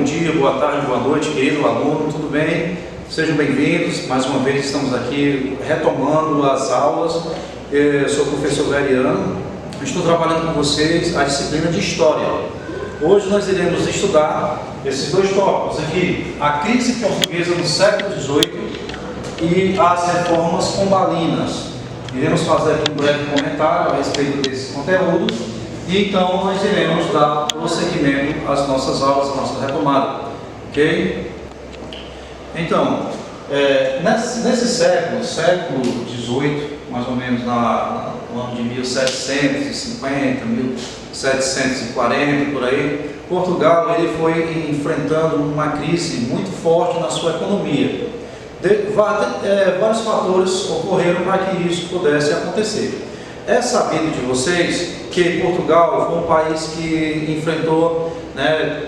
dia, boa tarde, boa noite, querido aluno, tudo bem? Sejam bem-vindos, mais uma vez estamos aqui retomando as aulas. Eu sou o professor Veriano, estou trabalhando com vocês a disciplina de História. Hoje nós iremos estudar esses dois tópicos aqui, a crise portuguesa no século XVIII e as reformas pombalinas. Iremos fazer aqui um breve comentário a respeito desse conteúdo e então nós iremos dar prosseguimento às nossas aulas, à nossa retomada, ok? Então, nesse século XVIII, mais ou menos no ano de 1750, 1740, por aí, Portugal ele foi enfrentando uma crise muito forte na sua economia. Vários fatores ocorreram para que isso pudesse acontecer. É sabido de vocês que Portugal foi um país que enfrentou,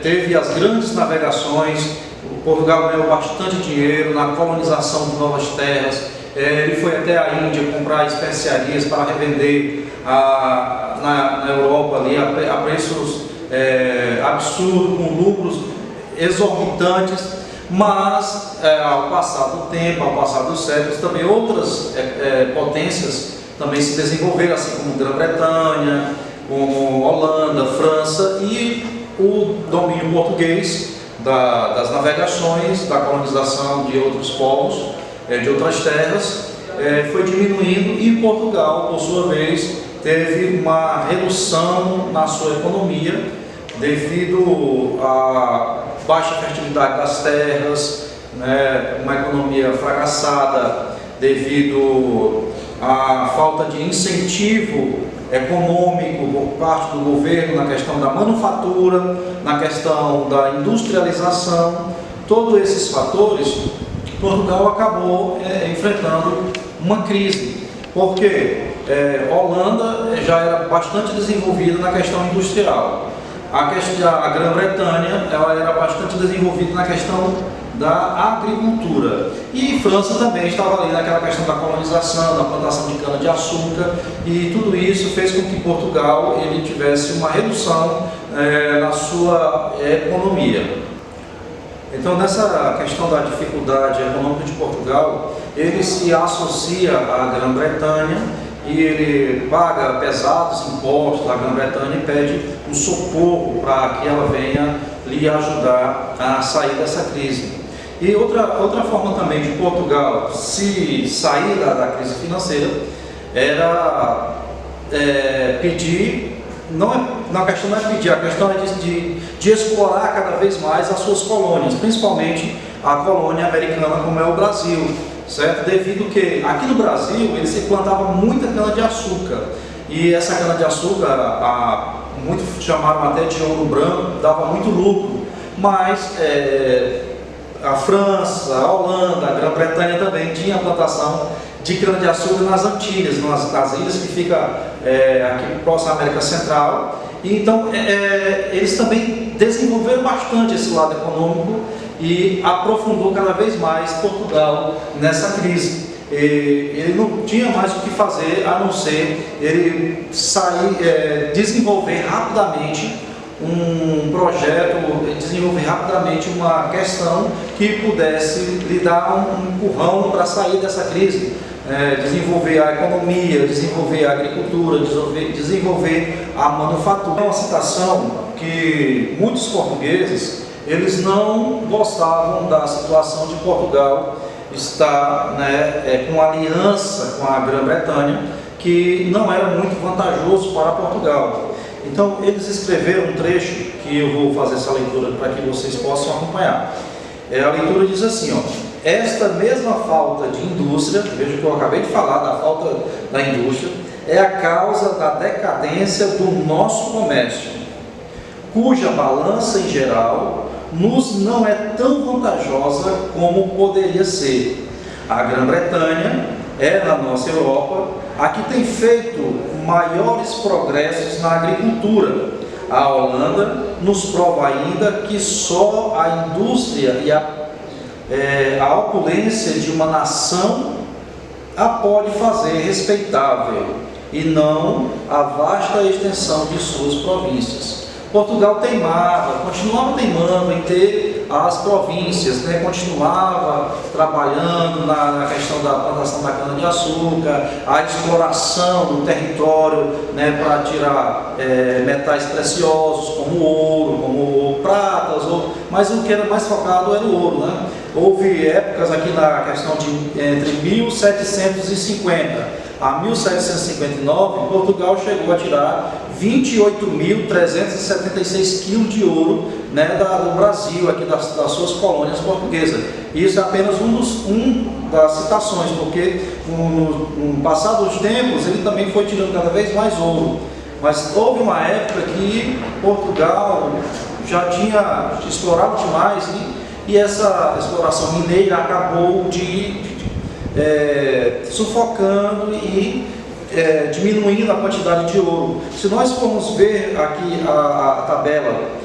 teve as grandes navegações. Portugal ganhou bastante dinheiro na colonização de novas terras. Ele foi até a Índia comprar especiarias para revender na Europa ali, a preços absurdos, com lucros exorbitantes. Mas ao passar do tempo, ao passar dos séculos, também outras potências também se desenvolveram, assim como Grã-Bretanha, como Holanda, França, e o domínio português das navegações, da colonização de outros povos, de outras terras, foi diminuindo, e Portugal, por sua vez, teve uma redução na sua economia devido à baixa fertilidade das terras, uma economia fracassada devido à falta de incentivo econômico por parte do governo na questão da manufatura, na questão da industrialização. Todos esses fatores, Portugal acabou enfrentando uma crise, porque Holanda já era bastante desenvolvida na questão industrial. A Grã-Bretanha ela era bastante desenvolvida na questão da agricultura, e França também estava ali naquela questão da colonização, da plantação de cana-de-açúcar, e tudo isso fez com que Portugal ele tivesse uma redução na sua economia. Então, nessa questão da dificuldade econômica de Portugal, ele se associa à Grã-Bretanha e ele paga pesados impostos à Grã-Bretanha e pede um socorro para que ela venha lhe ajudar a sair dessa crise. E outra forma também de Portugal se sair da crise financeira era pedir, a questão não é pedir, a questão é de explorar cada vez mais as suas colônias, principalmente a colônia americana como é o Brasil, certo? Devido que aqui no Brasil ele se plantava muita cana-de-açúcar, e essa cana-de-açúcar, muitos chamaram até de ouro branco, dava muito lucro, mas a França, a Holanda, a Grã-Bretanha também tinha plantação de cana-de-açúcar nas Antilhas, nas ilhas que ficam aqui próximo à América Central. E então eles também desenvolveram bastante esse lado econômico e aprofundou cada vez mais Portugal nessa crise. Ele não tinha mais o que fazer a não ser ele desenvolver rapidamente um projeto, desenvolver rapidamente uma questão que pudesse lhe dar um empurrão para sair dessa crise, desenvolver a economia, desenvolver a agricultura, desenvolver a manufatura. É uma situação que muitos portugueses eles não gostavam da situação de Portugal estar com aliança com a Grã-Bretanha, que não era muito vantajoso para Portugal. Então, eles escreveram um trecho que eu vou fazer essa leitura para que vocês possam acompanhar. A leitura diz assim, esta mesma falta de indústria, veja que eu acabei de falar da falta da indústria, é a causa da decadência do nosso comércio, cuja balança em geral nos não é tão vantajosa como poderia ser. A Grã-Bretanha na nossa Europa, a que tem feito maiores progressos na agricultura. A Holanda nos prova ainda que só a indústria e a opulência de uma nação a pode fazer respeitável, e não a vasta extensão de suas províncias. Portugal teimava, continuava teimando em ter as províncias, né? Continuava trabalhando na questão da plantação da cana-de-açúcar, a exploração do território, né? Para tirar metais preciosos como ouro, como pratas, mas o que era mais focado era o ouro, né? Houve épocas aqui na questão de entre 1750 a 1759, Portugal chegou a tirar 28.376 quilos de ouro, né, do Brasil, aqui das suas colônias portuguesas. Isso é apenas um das citações, porque no passar dos tempos ele também foi tirando cada vez mais ouro. Mas houve uma época que Portugal já tinha explorado demais e essa exploração mineira acabou sufocando e diminuindo a quantidade de ouro. Se nós formos ver aqui a tabela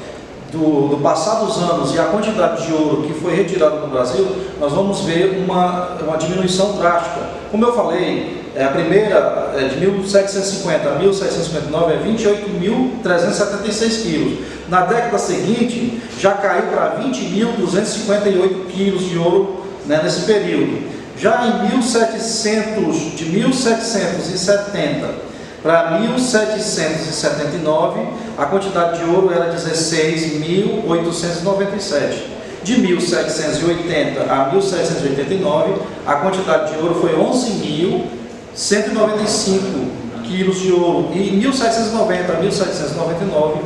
do passar dos anos e a quantidade de ouro que foi retirado no Brasil, nós vamos ver uma diminuição drástica. Como eu falei, a primeira de 1750 a 1759 é 28.376 quilos. Na década seguinte, já caiu para 20.258 quilos de ouro, né, nesse período. Já em de 1770 para 1779, a quantidade de ouro era 16.897. De 1780 a 1789, a quantidade de ouro foi 11.195 quilos de ouro. E em 1790 a 1799,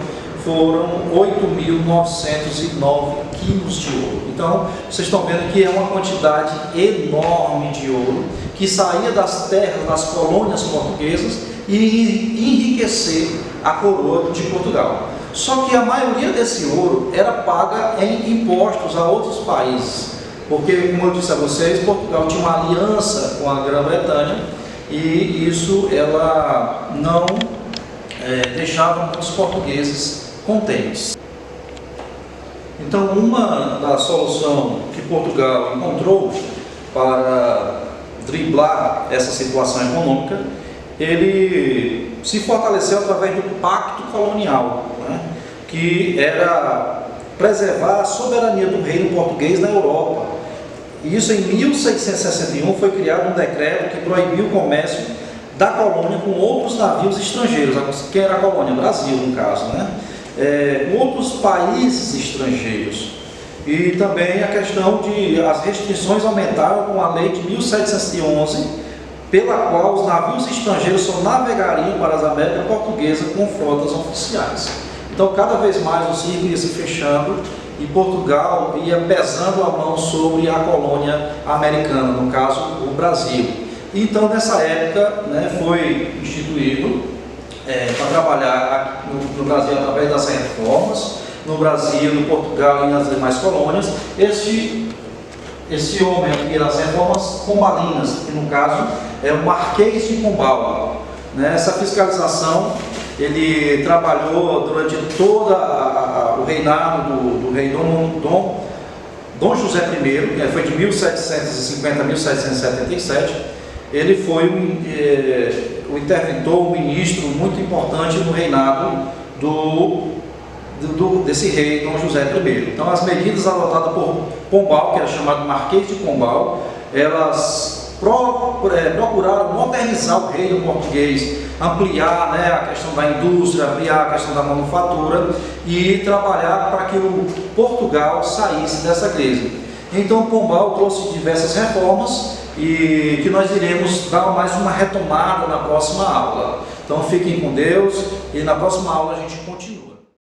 foram 8.909 quilos de ouro. Então, vocês estão vendo que é uma quantidade enorme de ouro que saía das terras, das colônias portuguesas e enriquecer a coroa de Portugal. Só que a maioria desse ouro era paga em impostos a outros países, porque, como eu disse a vocês, Portugal tinha uma aliança com a Grã-Bretanha e isso ela não deixava muitos portugueses contentes. Então, uma da solução que Portugal encontrou para driblar essa situação econômica, ele se fortaleceu através do Pacto Colonial, né, que era preservar a soberania do reino português na Europa. E isso em 1661 foi criado um decreto que proibiu o comércio da colônia com outros navios estrangeiros, que era a colônia Brasil, no caso, né? Com outros países estrangeiros. E também a questão de as restrições aumentaram com a lei de 1711, pela qual os navios estrangeiros só navegariam para as Américas Portuguesas com frotas oficiais. Então, cada vez mais o círculo ia se fechando e Portugal ia pesando a mão sobre a colônia americana, no caso, o Brasil. Então, nessa época, né, foi instituído para trabalhar no Brasil através das reformas, no Brasil, no Portugal e nas demais colônias, esse homem aqui das reformas pombalinas, que no caso é o Marquês de Pombal. Nessa fiscalização, ele trabalhou durante todo o reinado do rei Dom José I, que foi de 1750 a 1777. Ele foi o interventor, um ministro muito importante no reinado desse rei Dom José I. Então, as medidas adotadas por Pombal, que era chamado Marquês de Pombal, elas procuraram modernizar o reino português, ampliar, né, a questão da indústria, ampliar a questão da manufatura e trabalhar para que o Portugal saísse dessa crise. Então, Pombal trouxe diversas reformas e que nós iremos dar mais uma retomada na próxima aula. Então, fiquem com Deus e na próxima aula a gente continua.